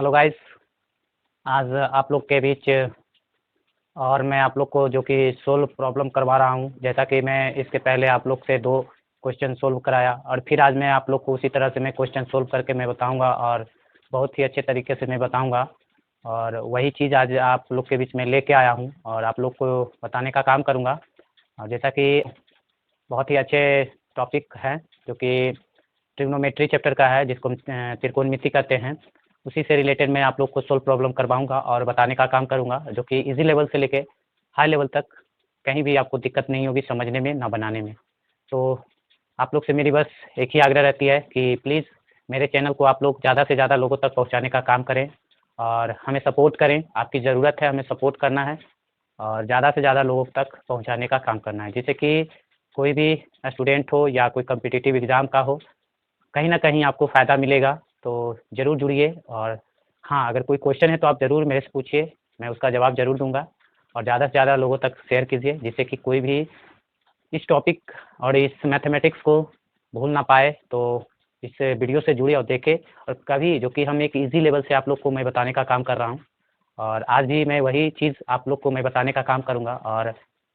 Hello guys. आज आप लोग के बीच और मैं आप लोग को जो कि सोल्व प्रॉब्लम करवा रहा हूँ। जैसा कि मैं इसके पहले आप लोग से 2 क्वेश्चन सोल्व कराया और फिर आज मैं आप लोग को उसी तरह से मैं क्वेश्चन सोल्व करके मैं बताऊँगा और बहुत ही अच्छे तरीके से मैं बताऊँगा। और वही चीज़ आज आप लोग के बीच में लेके आया हूँ और आप लोग को बताने का काम करूँगा। और जैसा कि बहुत ही अच्छे टॉपिक है जो कि ट्रिग्नोमेट्री चैप्टर का है, जिसको हम त्रिकोणमिति कहते हैं। उसी से रिलेटेड मैं आप लोग को सोल्व प्रॉब्लम करवाऊँगा और बताने का काम करूँगा, जो कि ईज़ी लेवल से लेके हाई लेवल तक कहीं भी आपको दिक्कत नहीं होगी समझने में, ना बनाने में। तो आप लोग से मेरी बस एक ही आग्रह रहती है कि प्लीज़ मेरे चैनल को आप लोग ज़्यादा से ज़्यादा लोगों तक पहुँचाने का काम करें और हमें सपोर्ट करें। आपकी ज़रूरत है, हमें सपोर्ट करना है और ज़्यादा से ज़्यादा लोगों तक पहुँचाने का काम करना है, जिससे कि कोई भी स्टूडेंट हो या कोई कॉम्पिटिटिव एग्ज़ाम का हो, कहीं न कहीं आपको फ़ायदा मिलेगा। तो ज़रूर जुड़िए और हाँ, अगर कोई क्वेश्चन है तो आप ज़रूर मेरे से पूछिए, मैं उसका जवाब ज़रूर दूँगा। और ज़्यादा से ज़्यादा लोगों तक शेयर कीजिए, जिससे कि कोई भी इस टॉपिक और इस मैथमेटिक्स को भूल ना पाए। तो इस वीडियो से जुड़िए और देखें। और कभी जो कि हम एक ईज़ी लेवल से आप लोग को मैं बताने का काम कर रहा हूँ और आज भी मैं वही चीज़ आप लोग को मैं बताने का काम करूँगा और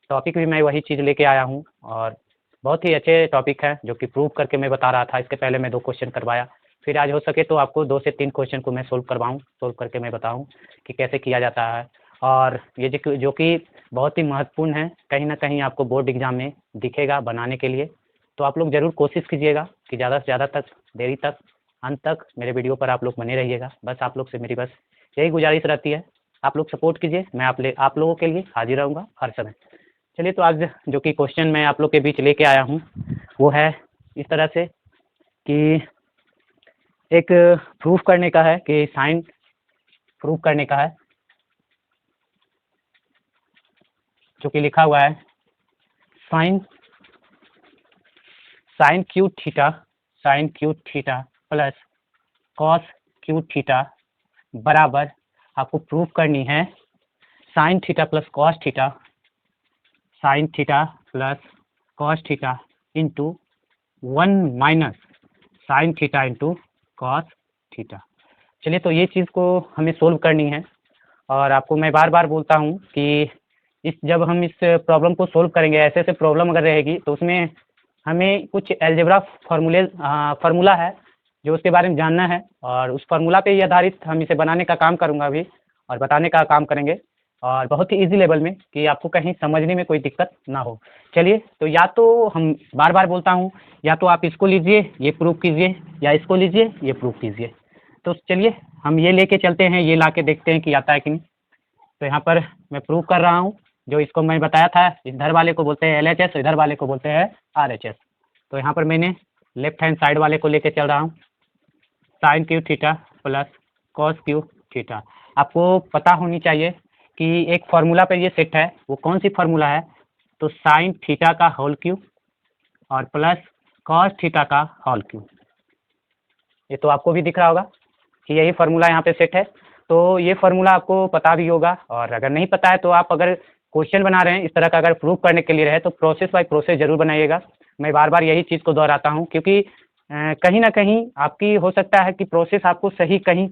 टॉपिक भी मैं वही चीज़ लेके आया हूँ और बहुत ही अच्छे टॉपिक है, जो कि प्रूव करके मैं बता रहा था। इसके पहले मैं 2 क्वेश्चन करवाया, फिर आज हो सके तो आपको 2 से 3 क्वेश्चन को मैं सोल्व करके मैं बताऊँ कि कैसे किया जाता है। और ये जो कि बहुत ही महत्वपूर्ण है, कहीं न कहीं आपको बोर्ड एग्ज़ाम में दिखेगा बनाने के लिए। तो आप लोग ज़रूर कोशिश कीजिएगा कि ज़्यादा से ज़्यादा तक, देरी तक, अंत तक मेरे वीडियो पर आप लोग बने रहिएगा। बस आप लोग से मेरी बस यही गुज़ारिश रहती है। आप लोग सपोर्ट कीजिए, मैं आप लोगों के लिए हाज़िर रहूँगा हर समय। चलिए, तो आज जो कि क्वेश्चन मैं आप लोग के बीच लेके आया हूँ, वो है इस तरह से कि एक प्रूफ करने का है कि साइन प्रूफ करने का है, जो कि लिखा हुआ है sine sine cube theta plus cos cube theta बराबर, आपको प्रूफ करनी है sine theta plus cos theta into 1 minus sine theta into cos theta. चलिए, तो ये चीज़ को हमें सोल्व करनी है और आपको मैं बार-बार बोलता हूँ कि जब हम इस प्रॉब्लम को सोल्व करेंगे, ऐसे-ऐसे प्रॉब्लम अगर रहेगी तो उसमें हमें कुछ अलजेब्रा फार्मूला है जो उसके बारे में जानना है और उस फार्मूला पे ही आधारित हम इसे बनाने का काम करूँगा अभी और बताने का काम करेंगे और बहुत ही ईज़ी लेवल में, कि आपको कहीं समझने में कोई दिक्कत ना हो। चलिए, तो या तो हम बार-बार बोलता हूँ, या तो आप इसको लीजिए, ये प्रूव कीजिए, या इसको लीजिए, ये प्रूव कीजिए। तो चलिए, हम ये लेके चलते हैं, ये ला के देखते हैं कि आता है कि नहीं। तो यहाँ पर मैं प्रूव कर रहा हूँ, जो इसको मैं बताया था, इधर वाले को बोलते हैं LHS, इधर वाले को बोलते हैं RHS। तो यहाँ पर मैंने लेफ्ट हैंड साइड वाले को लेके चल रहा हूँ, sine cube theta plus cos cube theta. आपको पता होनी चाहिए कि एक फार्मूला पे ये सेट है, वो कौन सी फार्मूला है, तो साइन थीटा का होल क्यूब और प्लस कॉस थीटा का होल क्यूब। ये तो आपको भी दिख रहा होगा कि यही फार्मूला यहाँ पे सेट है। तो ये फार्मूला आपको पता भी होगा, और अगर नहीं पता है तो आप अगर क्वेश्चन बना रहे हैं इस तरह का, अगर प्रूव करने के लिए रहे, तो प्रोसेस बाय प्रोसेस जरूर बनाइएगा। मैं बार बार यही चीज़ को दोहराता हूँ, क्योंकि कहीं ना कहीं आपकी हो सकता है कि प्रोसेस आपको सही कहीं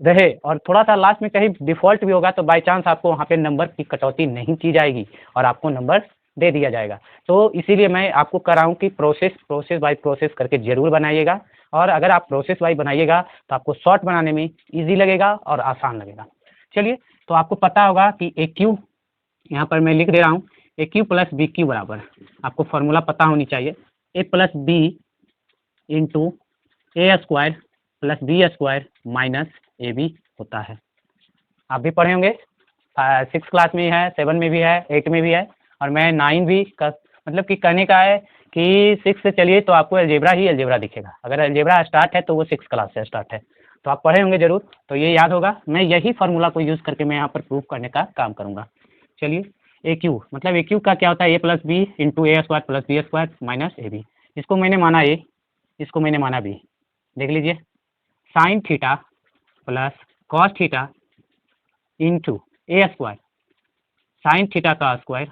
रहे और थोड़ा सा लास्ट में कहीं डिफ़ॉल्ट भी होगा, तो बाय चांस आपको वहाँ पे नंबर की कटौती नहीं की जाएगी और आपको नंबर दे दिया जाएगा। तो इसीलिए मैं आपको कह रहा हूँ कि प्रोसेस बाय प्रोसेस करके ज़रूर बनाइएगा, और अगर आप प्रोसेस बाय बनाइएगा तो आपको शॉर्ट बनाने में ईज़ी लगेगा और आसान लगेगा। चलिए, तो आपको पता होगा कि ए क्यू, यहाँ पर मैं लिख दे रहा हूँ, A Q plus B Q बराबर, आपको फॉर्मूला पता होनी चाहिए, A plus B into A square plus B square minus A B होता है। आप भी पढ़े होंगे, 6 क्लास में है, 7 में भी है, 8 में भी है, और मैं 9 भी कर, मतलब कि कहने का है कि 6 से चलिए तो आपको अलजेब्रा ही अलजेब्रा दिखेगा। अगर अलजेब्रा स्टार्ट है तो वो 6 क्लास से स्टार्ट है, तो आप पढ़े होंगे ज़रूर, तो ये याद होगा। मैं यही फार्मूला को यूज़ करके मैं यहाँ पर प्रूव करने का काम करूँगा। चलिए, ए क्यू मतलब ए क्यू का क्या होता है, A plus B into A square plus B square minus A B. इसको मैंने माना ए, इसको मैंने माना बी। देख लीजिए, sine theta plus cos theta into A square, sine theta का स्क्वायर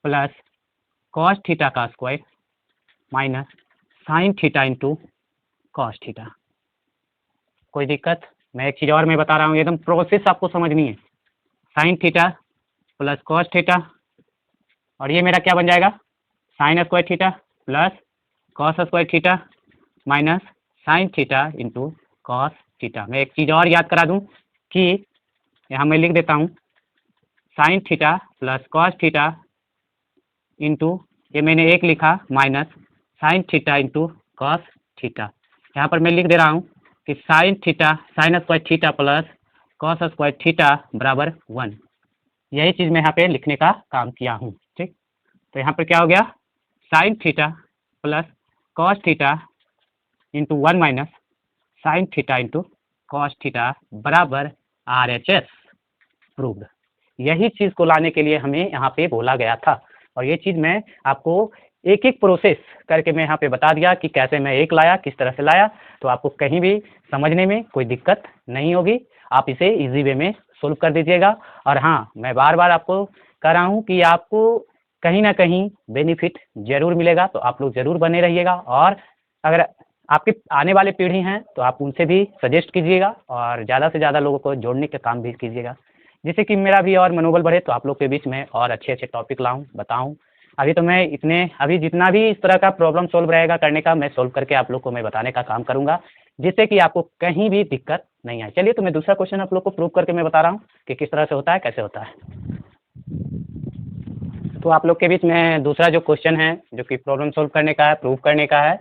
प्लस कॉस थीटा का square minus sine theta into cos theta. कोई दिक्कत? मैं एक चीज़ और मैं बता रहा हूँ, एकदम प्रोसेस आपको समझनी है। Sine theta plus cos theta, और ये मेरा क्या बन जाएगा, sign square theta plus cos square theta minus sine theta into cos theta. मैं एक चीज़ और याद करा दूं कि यहाँ मैं लिख देता हूँ sign theta plus cos theta into, ये मैंने एक लिखा, minus sine theta into cos theta. यहाँ पर मैं लिख दे रहा हूँ कि sine theta, sign square theta plus cos square theta बराबर 1। यही चीज़ मैं यहाँ पे लिखने का काम किया हूँ। ठीक, तो यहाँ पर क्या हो गया, sign theta plus cos theta into 1 minus sine theta into cos theta बराबर RHS प्रूव्ड। यही चीज़ को लाने के लिए हमें यहाँ पे बोला गया था, और ये चीज़ मैं आपको एक एक प्रोसेस करके मैं यहाँ पे बता दिया कि कैसे मैं एक लाया, किस तरह से लाया, तो आपको कहीं भी समझने में कोई दिक्कत नहीं होगी। आप इसे इजी वे में सोल्व कर दीजिएगा। और हाँ, मैं बार बार आपको कह रहा हूँ कि आपको कहीं ना कहीं बेनिफिट जरूर मिलेगा, तो आप लोग जरूर बने रहिएगा। और अगर आपके आने वाले पीढ़ी हैं तो आप उनसे भी सजेस्ट कीजिएगा, और ज़्यादा से ज़्यादा लोगों को जोड़ने का काम भी कीजिएगा, जिससे कि मेरा भी और मनोबल बढ़े, तो आप लोग के बीच में और अच्छे अच्छे टॉपिक लाऊं, बताऊं। अभी तो मैं अभी जितना भी इस तरह का प्रॉब्लम सोल्व रहेगा करने का, मैं सोल्व करके आप लोग को मैं बताने का काम करूंगा, जिससे कि आपको कहीं भी दिक्कत नहीं आए। चलिए, तो मैं दूसरा क्वेश्चन आप लोग को प्रूव करके मैं बता रहा हूँ कि किस तरह से होता है, कैसे होता है। तो आप लोग के बीच में दूसरा जो क्वेश्चन है, जो कि प्रॉब्लम सोल्व करने का है, प्रूव करने का है,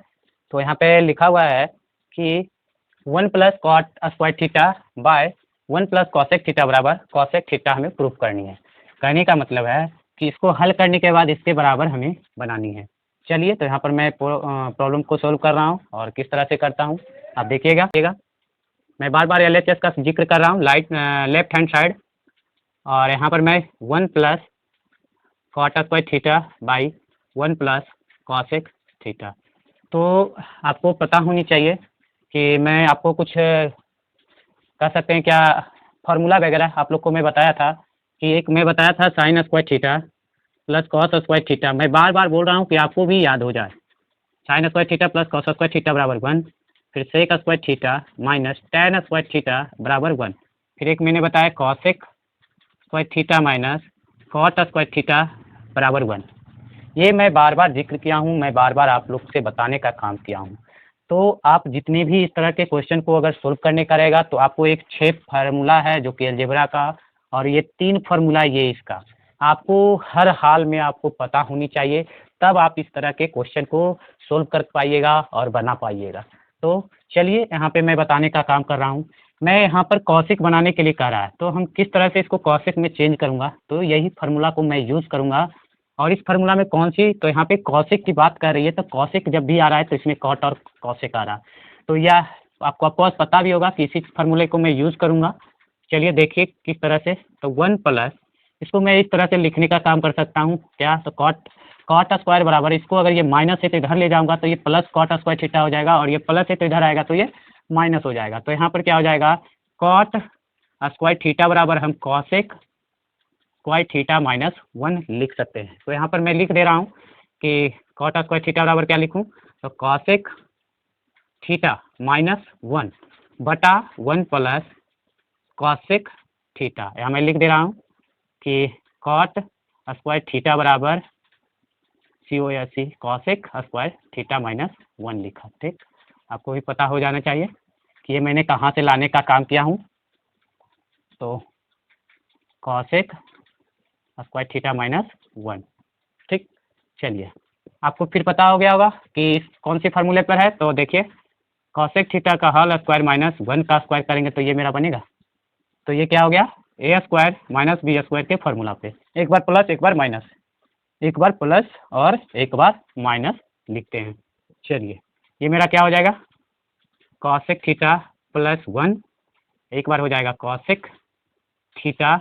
तो यहाँ पे लिखा हुआ है कि 1 plus cot square theta by 1 plus cosec theta बराबर कॉसेक थीटा हमें प्रूव करनी है। कहने का मतलब है कि इसको हल करने के बाद इसके बराबर हमें बनानी है। चलिए, तो यहाँ पर मैं प्रॉब्लम को सोल्व कर रहा हूँ, और किस तरह से करता हूँ आप देखिएगा। मैं बार बार LHS का जिक्र कर रहा हूँ, लेफ्ट हैंड साइड, और यहाँ पर मैं 1 plus cot square theta by 1 plus cosec theta. तो आपको पता होनी चाहिए कि मैं आपको कुछ कह सकते हैं क्या, फार्मूला वगैरह आप लोग को मैं बताया था कि एक मैं बताया था sign square theta plus cos square theta. मैं बार बार बोल रहा हूँ कि आपको भी याद हो जाए। Sine square theta plus cos square theta बराबर 1, फिर sec square theta minus tan square theta बराबर 1, फिर एक मैंने बताया cosec square theta minus cot square theta बराबर 1। ये मैं बार बार जिक्र किया हूँ, मैं बार बार आप लोग से बताने का काम किया हूँ। तो आप जितने भी इस तरह के क्वेश्चन को अगर सोल्व करने का रहेगा, तो आपको एक 6 फार्मूला है जो कि अलजेब्रा का, और ये 3 फार्मूला ये इसका आपको हर हाल में आपको पता होनी चाहिए, तब आप इस तरह के क्वेश्चन को सोल्व कर पाइएगा और बना पाइएगा। तो चलिए, यहाँ पे मैं बताने का काम कर रहा हूँ। मैं यहाँ पर कॉशिक बनाने के लिए कह रहा है, तो हम किस तरह से इसको कॉशिक में चेंज करूँगा, तो यही फार्मूला को मैं यूज़ करूँगा। और इस फार्मूला में कौन सी, तो यहाँ पे कॉशिक की बात कर रही है, तो कॉशिक जब भी आ रहा है तो इसमें कॉट और कॉशिक आ रहा है, तो यह आपको ऑफकोर्स पता भी होगा कि इसी फार्मूले को मैं यूज़ करूँगा। चलिए देखिए किस तरह से। तो 1 प्लस, इसको मैं इस तरह से लिखने का काम कर सकता हूँ क्या, तो कॉट कॉट स्क्वायर बराबर, इसको अगर ये माइनस है तो इधर ले जाऊँगा तो ये प्लस कॉट स्क्वायर थीटा हो जाएगा, और ये प्लस है तो इधर आएगा तो ये माइनस हो जाएगा। तो यहाँ पर क्या हो जाएगा, कॉट स्क्वायर थीटा बराबर हम कॉशिक स्क्वायर थीटा माइनस 1 लिख सकते हैं। तो यहाँ पर मैं लिख दे रहा हूँ कि कॉट स्क्वायर थीटा बराबर क्या लिखूँ, तो कॉशिक थीटा माइनस 1 बटा 1 प्लस कॉशिक थीटा। यहाँ मैं लिख दे रहा हूँ कि कॉट स्क्वायर थीटा बराबर COSC कॉशिक स्क्वायर थीटा माइनस 1 लिखा। ठीक, आपको भी पता हो जाना चाहिए कि ये मैंने कहाँ से लाने का काम किया हूँ। तो कॉशिक स्क्वायर थीटा माइनस 1। ठीक, चलिए, आपको फिर पता हो गया होगा कि कौन सी फार्मूले पर है। तो देखिए, कॉसेक थीटा का होल स्क्वायर माइनस 1 का स्क्वायर करेंगे तो ये मेरा बनेगा, तो ये क्या हो गया, ए स्क्वायर माइनस बी स्क्वायर के फार्मूला पे एक बार प्लस एक बार माइनस, एक बार प्लस और एक बार माइनस लिखते हैं। चलिए, ये मेरा क्या हो जाएगा, कॉसेक थीटा प्लस 1, एक बार हो जाएगा कॉसेक थीटा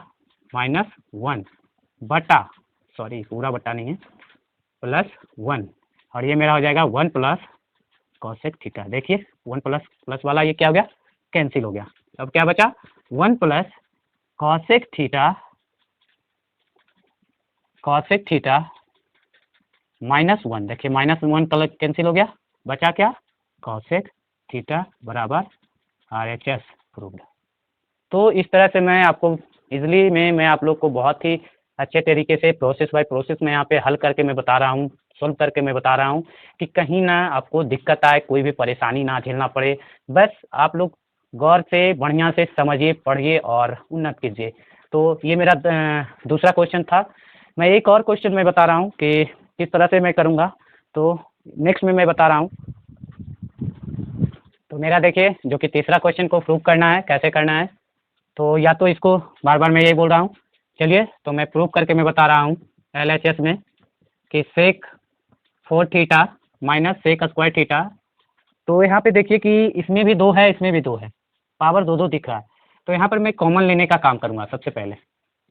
माइनस 1 बटा, सॉरी पूरा बटा नहीं है, प्लस 1, और ये मेरा हो जाएगा 1 प्लस कॉसेक थीटा। देखिए 1 प्लस प्लस वाला ये क्या हो गया, कैंसिल हो गया। अब क्या बचा, 1 प्लस कॉसेक थीटा माइनस 1। देखिए माइनस 1 कैंसिल हो गया, बचा क्या, कॉसेक थीटा बराबर RHS प्रूव्ड। तो इस तरह से मैं आपको इजीली मैं आप लोग को बहुत ही अच्छे तरीके से प्रोसेस बाय प्रोसेस मैं यहाँ पे हल करके मैं बता रहा हूँ, सॉल्व करके मैं बता रहा हूँ कि कहीं ना आपको दिक्कत आए, कोई भी परेशानी ना झेलना पड़े। बस आप लोग गौर से बढ़िया से समझिए, पढ़िए और उन्नत कीजिए। तो ये मेरा दूसरा क्वेश्चन था। मैं एक और क्वेश्चन मैं बता रहा हूँ कि किस तरह से मैं करूँगा। तो नेक्स्ट में मैं बता रहा हूँ। तो मेरा देखिए जो कि तीसरा क्वेश्चन को प्रूव करना है, कैसे करना है। तो या तो इसको बार-बार मैं यही बोल रहा हूँ। चलिए तो मैं प्रूव करके मैं बता रहा हूँ एलएचएस में कि sec 4 theta minus sec square theta. तो यहाँ पे देखिए कि इसमें भी 2 है, इसमें भी 2 है, पावर 2-2 दिख रहा है। तो यहाँ पर मैं कॉमन लेने का काम करूँगा सबसे पहले।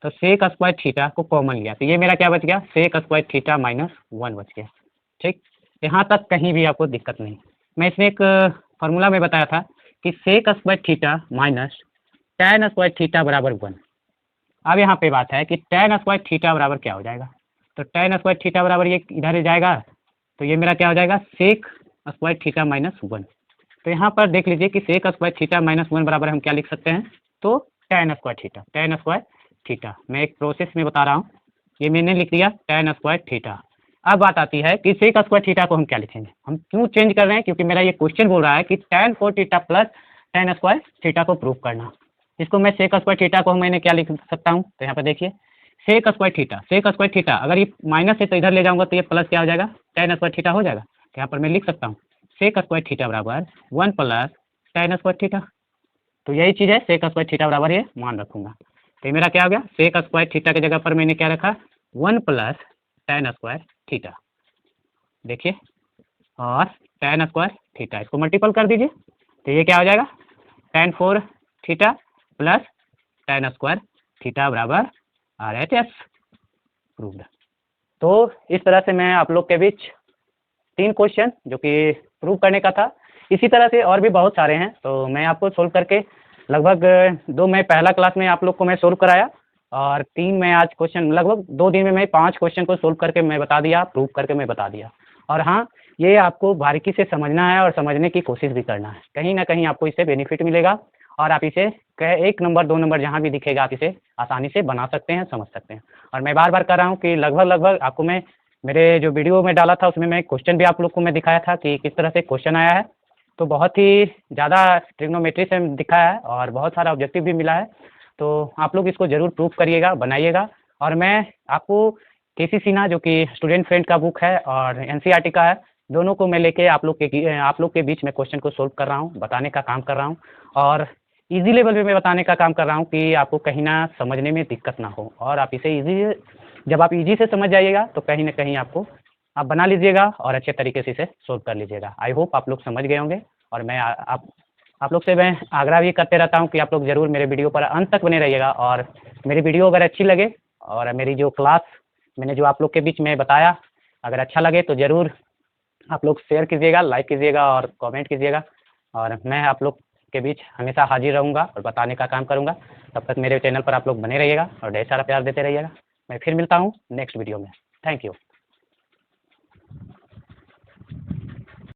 तो सेक स्क्वायर थीटा को कॉमन लिया, तो ये मेरा क्या बच गया, सेक स्क्वायर थीटा माइनस 1 बच गया। ठीक, यहाँ तक कहीं भी आपको दिक्कत नहीं। मैं इसमें एक फार्मूला में बताया था कि sec square theta minus tan square theta बराबर 1। अब यहाँ पे बात है कि टैन स्क्वायर थीटा बराबर क्या हो जाएगा। तो टैन स्क्वायर थीटा बराबर ये इधर ही जाएगा, तो ये मेरा क्या हो जाएगा, सेक स्क्वायर थीटा माइनस 1। तो यहाँ पर देख लीजिए कि सेक स्क्वायर थीटा माइनस 1 बराबर हम क्या लिख सकते हैं, तो tan square theta, tan square theta. मैं एक प्रोसेस में बता रहा हूँ, ये मैंने लिख दिया टैन स्क्वायर थीटा। अब बात आती है कि सेक स्क्वायर थीटा को हम क्या लिखेंगे। हम क्यों चेंज कर रहे हैं, क्योंकि मेरा ये क्वेश्चन बोल रहा है कि tan 4 theta plus tan square theta को प्रूव करना। इसको मैं सेक स्क्वायर थीटा को मैंने क्या लिख सकता हूँ, तो यहाँ पर देखिए sec square theta, sec square theta अगर ये माइनस है तो इधर ले जाऊंगा तो ये प्लस क्या हो जाएगा, टैन स्क्वायर थीटा हो जाएगा। तो यहाँ पर मैं लिख सकता हूँ सेक स्क्वायर थीटा बराबर 1 प्लस टैन स्क्वायर थीटा। तो यही चीज़ है, सेक स्क्वायर थीटा बराबर ये मान रखूंगा। तो ये मेरा क्या हो गया, सेक स्क्वायर थीटा की जगह पर मैंने क्या रखा, 1 प्लस टैन स्क्वायर थीटा। देखिए, और टैन स्क्वायर थीटा इसको मल्टीपल कर दीजिए, तो ये क्या हो जाएगा, tan 4 theta plus tan square theta बराबर RHS प्रूव्ड। तो इस तरह से मैं आप लोग के बीच 3 क्वेश्चन जो कि प्रूव करने का था। इसी तरह से और भी बहुत सारे हैं, तो मैं आपको सोल्व करके लगभग 2 मैं पहला क्लास में आप लोग को मैं सोल्व कराया, और 3 मैं आज क्वेश्चन लगभग 2 दिन में मैं 5 क्वेश्चन को सोल्व करके मैं बता दिया, प्रूव करके मैं बता दिया। और हाँ, ये आपको बारीकी से समझना है और समझने की कोशिश भी करना है। कहीं न कहीं आपको इससे बेनिफिट मिलेगा और आप इसे 1 नंबर 2 नंबर जहाँ भी दिखेगा आप इसे आसानी से बना सकते हैं, समझ सकते हैं। और मैं बार-बार कर रहा हूँ कि लगभग आपको मैं मेरे जो वीडियो में डाला था उसमें मैं क्वेश्चन भी आप लोग को मैं दिखाया था कि किस तरह से क्वेश्चन आया है। तो बहुत ही ज़्यादा ट्रिग्नोमेट्री से दिखाया है और बहुत सारा ऑब्जेक्टिव भी मिला है। तो आप लोग इसको ज़रूर प्रूव करिएगा, बनाइएगा। और मैं आपको केसी सिन्हा जो कि स्टूडेंट फ्रेंड का बुक है और एनसीईआरटी का है, दोनों को मैं लेके आप लोग के बीच में क्वेश्चन को सोल्व कर रहा हूँ, बताने का काम कर रहा हूँ। और ईज़ी लेवल पे मैं बताने का काम कर रहा हूँ कि आपको कहीं ना समझने में दिक्कत ना हो, और आप इसे ईज़ी, जब आप ईज़ी से समझ जाइएगा तो कहीं न कहीं आपको आप बना लीजिएगा और अच्छे तरीके से इसे सोल्व कर लीजिएगा। आई होप आप लोग समझ गए होंगे। और मैं आप लोग से मैं आग्रह भी करते रहता हूँ कि आप लोग ज़रूर मेरे वीडियो पर अंत तक बने रहिएगा, और मेरी वीडियो अगर अच्छी लगे और मेरी जो क्लास मैंने जो आप लोग के बीच में बताया अगर अच्छा लगे तो ज़रूर आप लोग शेयर कीजिएगा, लाइक कीजिएगा और कमेंट कीजिएगा। और मैं आप लोग के बीच हमेशा हाज़िर रहूँगा और बताने का काम करूँगा। तब तक मेरे चैनल पर आप लोग बने रहिएगा और ढेर सारा प्यार देते रहिएगा। मैं फिर मिलता हूँ नेक्स्ट वीडियो में। Thank you.